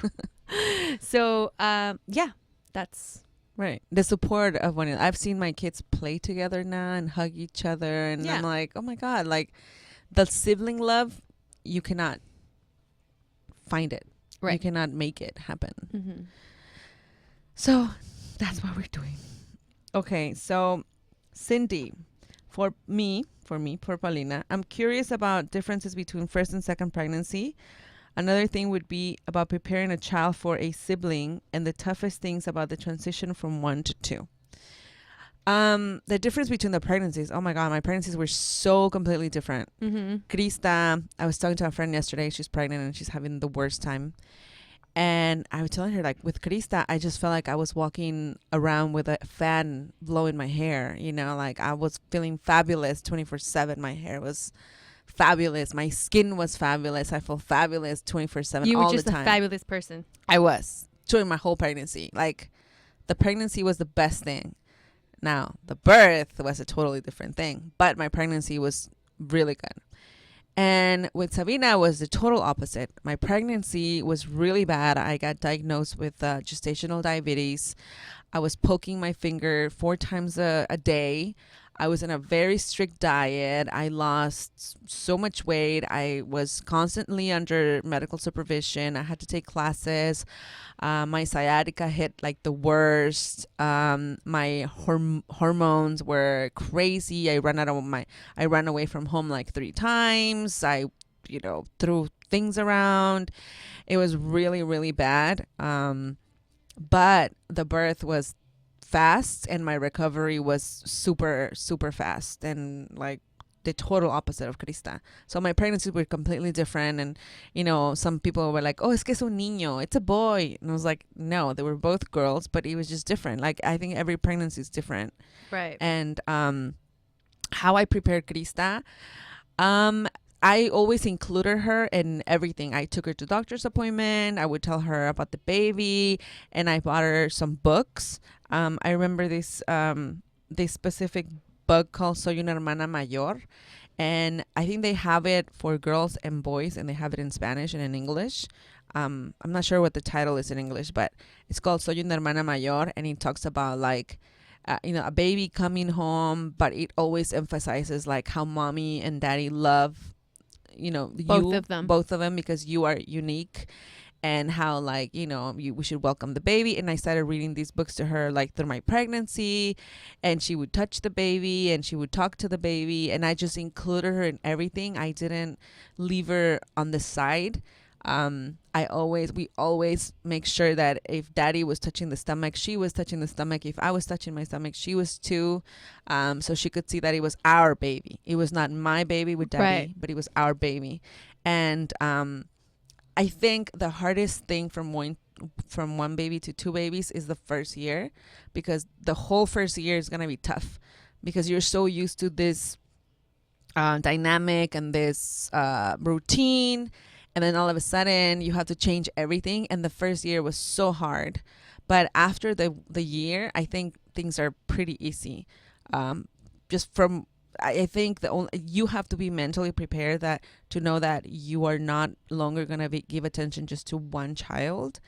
So, yeah, that's right. The support of one another. I've seen my kids play together now and hug each other. And yeah. I'm like, oh my God, like the sibling love, you cannot find it. Right. You cannot make it happen. Mm-hmm. So that's what we're doing. Okay. So Cindy, for Paulina, I'm curious about differences between first and second pregnancy. Another thing would be about preparing a child for a sibling and the toughest things about the transition from 1 to 2. The difference between the pregnancies, oh my God, my pregnancies were so completely different. Mm-hmm. Krista, I was talking to a friend yesterday, she's pregnant and she's having the worst time. And I was telling her, like, with Krista, I just felt like I was walking around with a fan blowing my hair, like I was feeling fabulous 24/7. My hair was fabulous. My skin was fabulous. I felt fabulous 24/7 all the time. You were just a fabulous person. I was during my whole pregnancy. Like, the pregnancy was the best thing. Now, the birth was a totally different thing, but my pregnancy was really good. And with Sabina, was the total opposite. My pregnancy was really bad. I got diagnosed with gestational diabetes. I was poking my finger 4 times a day. I was in a very strict diet. I lost so much weight. I was constantly under medical supervision. I had to take classes. My sciatica hit like the worst. My hormones were crazy. I ran away from home like 3 times. I, threw things around. It was really, really bad. But the birth was fast and my recovery was super, super fast and like the total opposite of Krista. So my pregnancies were completely different. And, some people were like, oh, es que es un niño. It's a boy. And I was like, no, they were both girls, but it was just different. Like, I think every pregnancy is different. Right. And how I prepared Krista, I always included her in everything. I took her to doctor's appointment. I would tell her about the baby, and I bought her some books. I remember this specific book called Soy una hermana mayor, and I think they have it for girls and boys, and they have it in Spanish and in English. I'm not sure what the title is in English, but it's called Soy una hermana mayor, and it talks about like a baby coming home, but it always emphasizes like how mommy and daddy love both of them because you are unique, and how like we should welcome the baby. And I started reading these books to her like through my pregnancy, and she would touch the baby and she would talk to the baby, and I just included her in everything. I didn't leave her on the side. We always make sure that if daddy was touching the stomach, she was touching the stomach. If I was touching my stomach, she was too. So she could see that it was our baby. It was not my baby with daddy, Right. but it was our baby. And I think the hardest thing from one baby to 2 babies is the first year, because the whole first year is gonna be tough because you're so used to this dynamic and this routine. And then all of a sudden you have to change everything. And the first year was so hard. But after the year, I think things are pretty easy. I think you have to be mentally prepared to know that you are not longer going to give attention just to one child.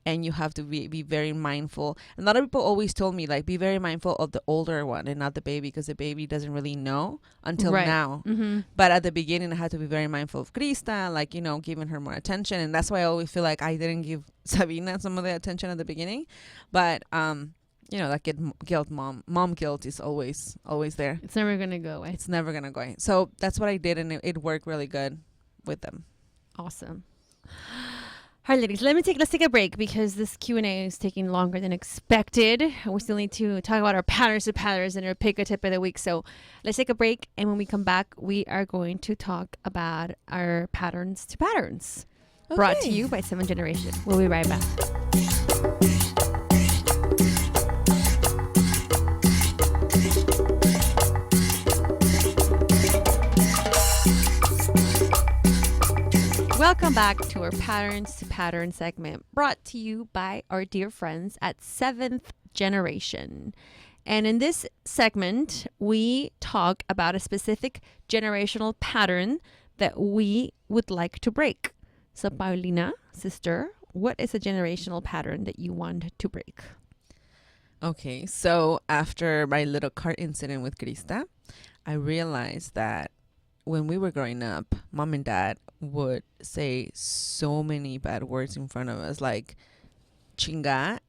And you have to be very mindful. And a lot of people always told me, like, be very mindful of the older one and not the baby, because the baby doesn't really know until Right. now. Mm-hmm. But at the beginning, I had to be very mindful of Krista, like, giving her more attention. And that's why I always feel like I didn't give Sabina some of the attention at the beginning. But, that guilt, mom guilt is always there. It's never going to go away. It's never going to go away. So that's what I did, and it worked really good with them. Awesome. All right, ladies, let's take a break because this Q&A is taking longer than expected. We still need to talk about our patterns and our pick a tip of the week. So let's take a break. And when we come back, we are going to talk about our patterns to patterns. Okay. Brought to you by 7th Generation. We'll be right back. Welcome back to our Patterns to Pattern segment, brought to you by our dear friends at 7th Generation. And in this segment, we talk about a specific generational pattern that we would like to break. So, Paulina, sister, what is a generational pattern that you want to break? Okay, so after my little car incident with Krista, I realized that when we were growing up, mom and dad would say so many bad words in front of us, like chinga,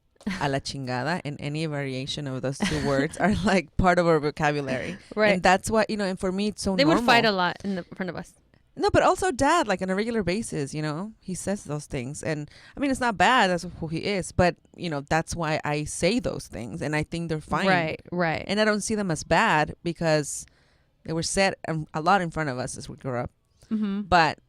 a la chingada, and any variation of those 2 words are like part of our vocabulary. Right. And that's what, and for me, it's so normal. They would fight a lot in front of us. No, but also dad, like on a regular basis, he says those things. And I mean, it's not bad. That's who he is. But, that's why I say those things. And I think they're fine. Right. And I don't see them as bad because they were said a lot in front of us as we grew up. Mm-hmm. But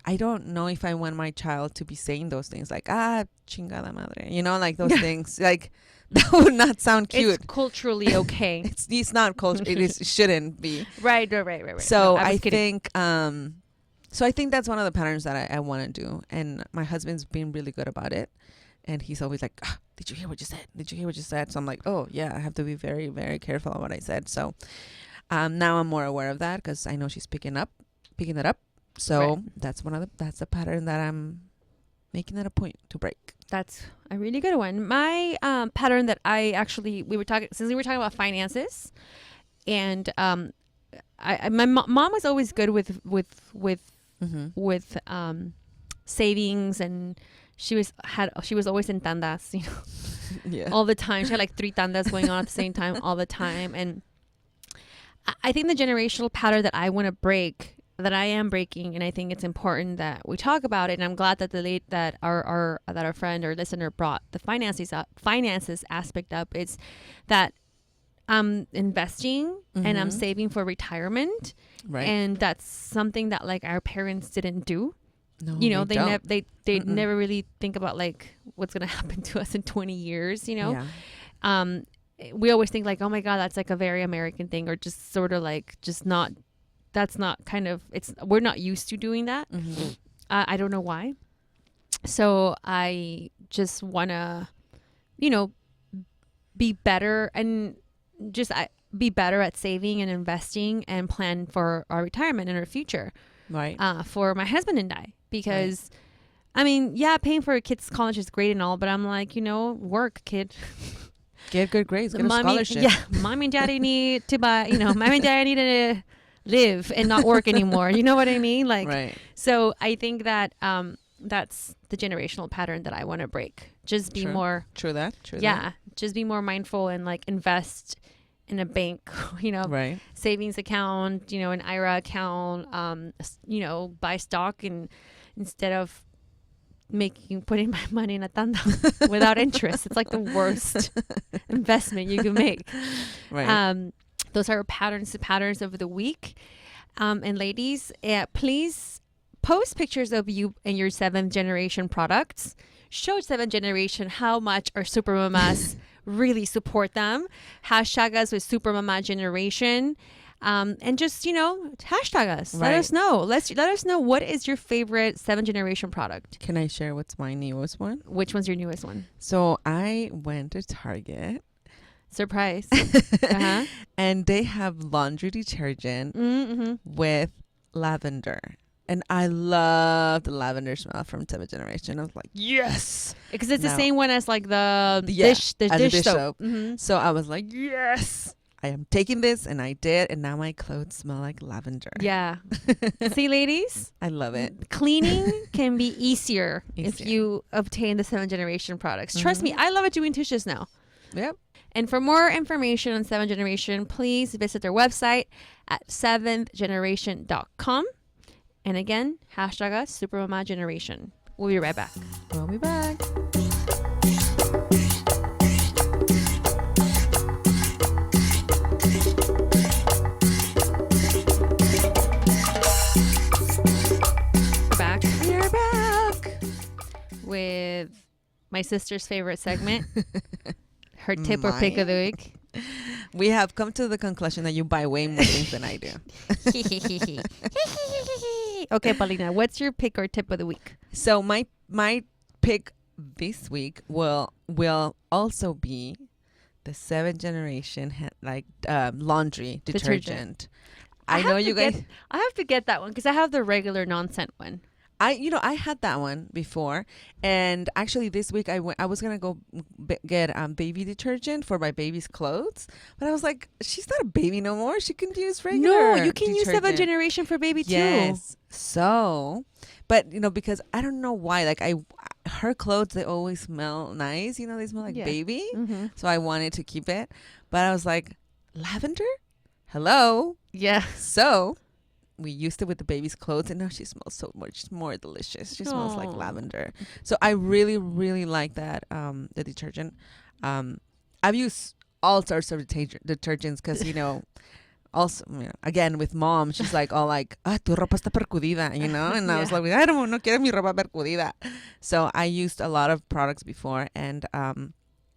I don't know if I want my child to be saying those things like, chingada madre, like those things. Like, that would not sound cute. It's culturally okay. It's not culture. It shouldn't be. Right. So no, I think, so I think that's one of the patterns that I want to do. And my husband's been really good about it. And he's always like, did you hear what you said? Did you hear what you said? So I'm like, oh yeah, I have to be very, very careful on what I said. So now I'm more aware of that because I know she's picking it up. So that's that's a pattern that I'm making it a point to break. That's a really good one. My pattern that we were talking about finances, And my mom was always good with savings, and she was always in tandas, you know, Yeah. all the time. She had like 3 tandas going on at the same time all the time. And I think the generational pattern that I want to break, that I am breaking, and I think it's important that we talk about it. And I'm glad that that our friend or listener brought the finances aspect up. It's that I'm investing and I'm saving for retirement, Right. and that's something that like our parents didn't do. No, You know, they they never really think about like what's gonna happen to us in 20 years. You know, Yeah. We always think like, oh my God, that's like a very American thing, or just sort of like just not. That's not kind of we're not used to doing that. I don't know why. So I just wanna, you know, be better and just be better at saving and investing and plan for our retirement and our future. Right. For my husband and I, because I mean, yeah, paying for a kid's college is great and all, but I'm like, you know, work, kid. Get good grades. Get a scholarship. Yeah, mommy and daddy need to buy, you know, mommy and daddy need to live and not work anymore. You know what I mean? Like, Right. So I think that that's the generational pattern that I want to break. Just be more. True that. Yeah, just be more mindful and like invest in a bank, you know, Right. savings account, you know, an IRA account, you know, buy stock, and instead of putting my money in a tanda without interest. It's like the worst investment you can make. Right. Those are patterns of the week. And ladies, please post pictures of you and your 7th generation products. Show 7th generation how much our super mamas really support them. Hashtag us with Super Mama Generation. And just, you know, hashtag us. Right. Let us know. Let us know, what is your favorite 7th generation product? Can I share what's my newest one? Which one's your newest one? So I went to Target. Surprise. And they have laundry detergent with lavender. And I love the lavender smell from 7th generation. I was like, yes. Because it's the same one as like the dish soap. So I was like, yes. I am taking this, and I did, and now my clothes smell like lavender. Yeah. See, ladies? I love it. Cleaning can be easier if you obtain the 7th generation products. Trust me, I love it doing dishes now. Yep. And for more information on 7th generation, please visit their website at 7thgeneration.com. And again, hashtag us, Super Mama Generation. We'll be right back. We'll be back. We're back with my sister's favorite segment, her tip or pick of the week. We have come to the conclusion that you buy way more things than I do. Okay, Paulina, what's your pick or tip of the week? So my pick this week will also be the 7th generation laundry detergent. I know you guys. I have to get that one because I have the regular non-scent one. I had that one before, and actually this week I was gonna go get baby detergent for my baby's clothes, but I was like, she's not a baby no more. She can use regular. No, you can use detergent. 7th generation for baby too. Yes. So, but because I don't know why, like her clothes, they always smell nice. You know, they smell like baby. So I wanted to keep it, but I was like, lavender? Hello. Yeah. So we used it with the baby's clothes, and now she smells so much more delicious. She smells like lavender. So I really, really like that, the detergent. I've used all sorts of detergents because, also, again, with mom, she's like all like, tu ropa está percudida, and I was like, I no quiero mi ropa percudida. So I used a lot of products before, and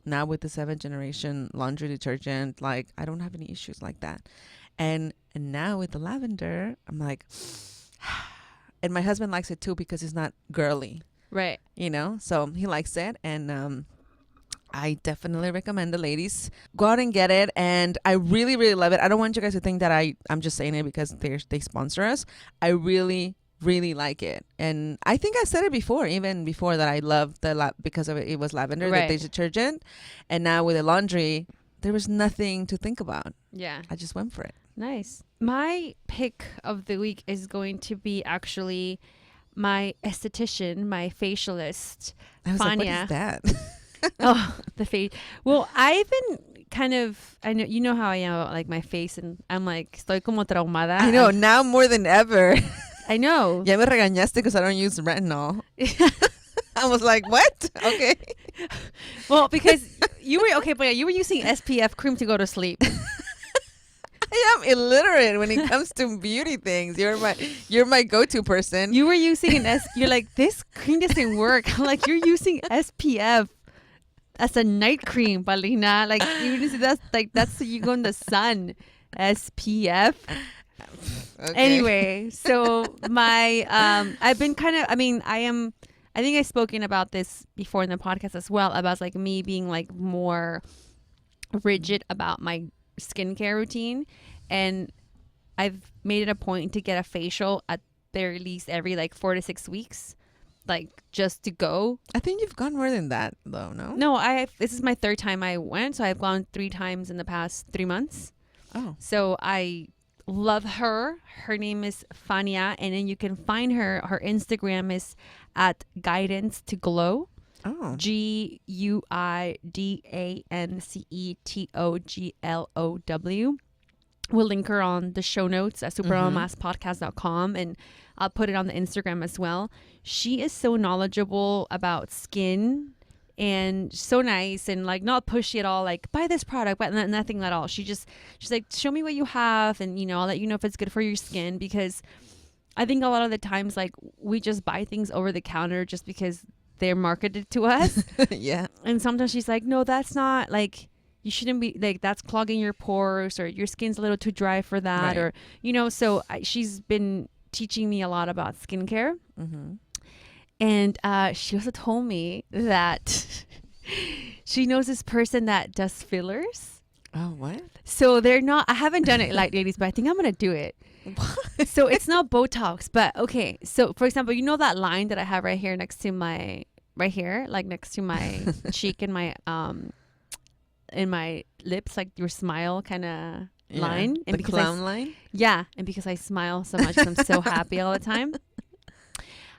now with the 7th generation laundry detergent, like I don't have any issues like that. And now with the lavender, I'm like, and my husband likes it too because it's not girly. Right. So he likes it. And I definitely recommend the ladies go out and get it. And I really, really love it. I don't want you guys to think that I'm just saying it because they sponsor us. I really, really like it. And I think I said it before, even before, that I love because of it was lavender, the dish detergent. And now with the laundry, there was nothing to think about. Yeah. I just went for it. Nice. My pick of the week is going to be actually my esthetician, my facialist, I was like, what Fania. is that? Oh, the face. Well, I've been kind of, I know, you know how I am about like my face, and I'm like, estoy como traumada. I know, now more than ever. I know. Ya me regañaste because I don't use retinol. I was like, what? Okay. Well, because you were, okay, but yeah, you were using SPF cream to go to sleep. I am illiterate when it comes to beauty things. You're my go-to person. You were using you're like, this cream doesn't work. I'm like, you're using SPF as a night cream, Paulina. Like, that's so you go in the sun. SPF. Okay. Anyway, so my I've been kind of, I think I've spoken about this before in the podcast as well, about like me being like more rigid about my skincare routine, and I've made it a point to get a facial at very least every like 4 to 6 weeks, like just to go. I think you've gone more than that though, no? No, this is my third time I went, so I've gone 3 times in the past 3 months. Oh. So I love her. Her name is Fania, and then you can find her. Her Instagram is at Guidance to Glow. Oh. GuidanceToGlow. We'll link her on the show notes at supermamaspodcast.com, and I'll put it on the Instagram as well. She is so knowledgeable about skin and so nice, and like not pushy at all, like buy this product, but nothing at all. She's like, show me what you have, and I'll let you know if it's good for your skin, because I think a lot of the times like we just buy things over the counter just because they're marketed to us. Yeah. And sometimes she's like, no, that's not, like, you shouldn't be, like, that's clogging your pores, or your skin's a little too dry for that. Right. Or, so she's been teaching me a lot about skincare. Mm-hmm. And she also told me that she knows this person that does fillers. Oh, what? So I haven't done it, like, ladies, but I think I'm going to do it. What? So it's not Botox, but okay. So for example, that line that I have right here next to my, like next to my cheek and my, in my lips, like your smile kind of line. And the clown line? Yeah. And because I smile so much, I'm so happy all the time.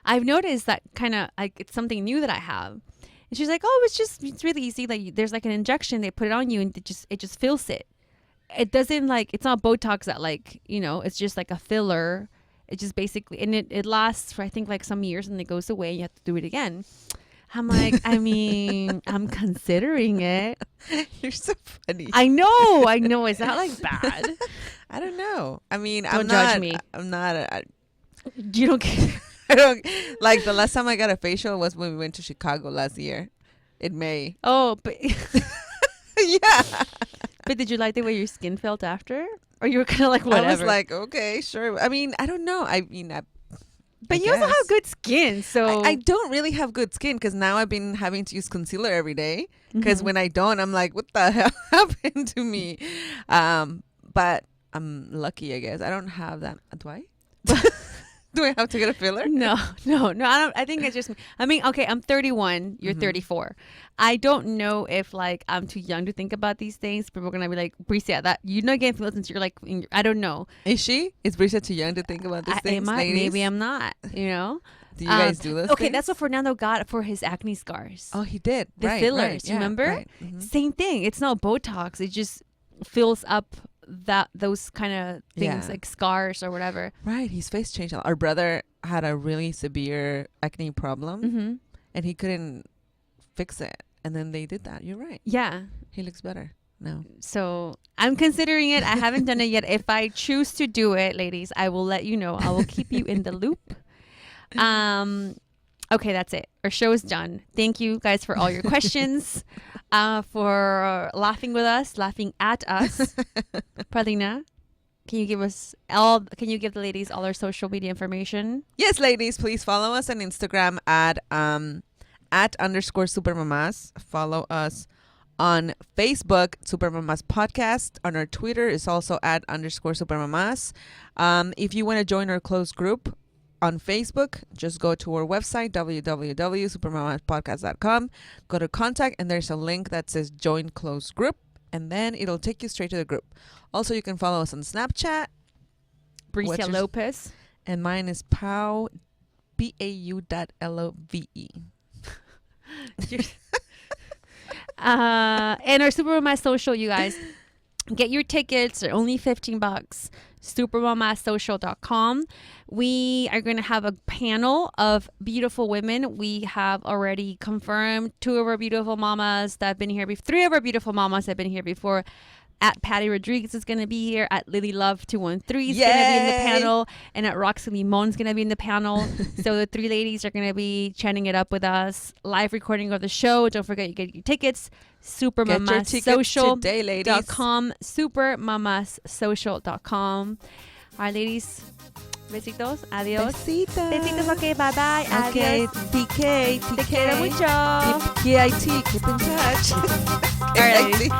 I've noticed that kind of like it's something new that I have. And she's like, oh, it's really easy. Like there's like an injection, they put it on you, and it just fills it. It doesn't like, it's not Botox that like, it's just like a filler. It just basically, and it lasts for I think like some years, and it goes away and you have to do it again. I'm like, I'm considering it. You're so funny. I know. Is that like bad? I don't know. I mean, Don't judge me. I'm not. You don't care. I don't, like the last time I got a facial was when we went to Chicago last year in May. Oh, but Yeah. But did you like the way your skin felt after? Or you were kind of like, whatever? I was like, okay, sure. I mean, I don't know. But you also have good skin, so I don't really have good skin, because now I've been having to use concealer every day, because when I don't, I'm like, what the hell happened to me? But I'm lucky, I guess. I don't have that. Do I? Do I have to get a filler? No, I don't. I think it's just me. I mean, okay, I'm 31. You're 34. I don't know if like I'm too young to think about these things. People are gonna be like, Bricia, that getting fillers since you're like, I don't know. Is she? Is Bricia too young to think about these things? Maybe I'm not. Do you guys do those? Okay, things? that's what Fernando got for his acne scars. Oh, he did. The fillers. Right, You remember? Right. Mm-hmm. Same thing. It's not Botox. It just fills up those kind of things, like scars or whatever. Right. His face changed a lot. Our brother had a really severe acne problem, and he couldn't fix it. And then they did that. You're right. Yeah. He looks better now. So I'm considering it. I haven't done it yet. If I choose to do it, ladies, I will let you know. I will keep you in the loop. Okay, that's it. Our show is done. Thank you guys for all your questions, for laughing with us, laughing at us. Paulina, can you give the ladies all our social media information? Yes, ladies, please follow us on Instagram at @_Super Mamás. Follow us on Facebook, Super Mamás Podcast. On our Twitter is also @_Super Mamás. If you want to join our closed group on Facebook, just go to our website, www.supermamaspodcast.com. Go to contact, and there's a link that says join closed group. and then it'll take you straight to the group. Also, you can follow us on Snapchat. Bricia Lopez. And mine is Pau, PAU.LOVE. And our Super Mamás social, you guys. Get your tickets. They're only $15. supermamassocial.com. We are going to have a panel of beautiful women. We have already confirmed 2 of our beautiful mamas that have been here before. 3 of our beautiful mamas have been here before. At Patty Rodriguez is going to be here. At Lily Love 213 is going to be in the panel. And at Roxy Limon's going to be in the panel. So the 3 ladies are going to be chatting it up with us. Live recording of the show. Don't forget you get your tickets. supermamassocial.com. supermamassocial.com. All right, ladies. Besitos. Adios. Besitos. Okay, bye-bye. Okay. Adios. PK. Te quiero mucho. KIT. Keep in touch. All right, ladies.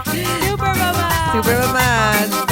Super Mamás. Super Mamás.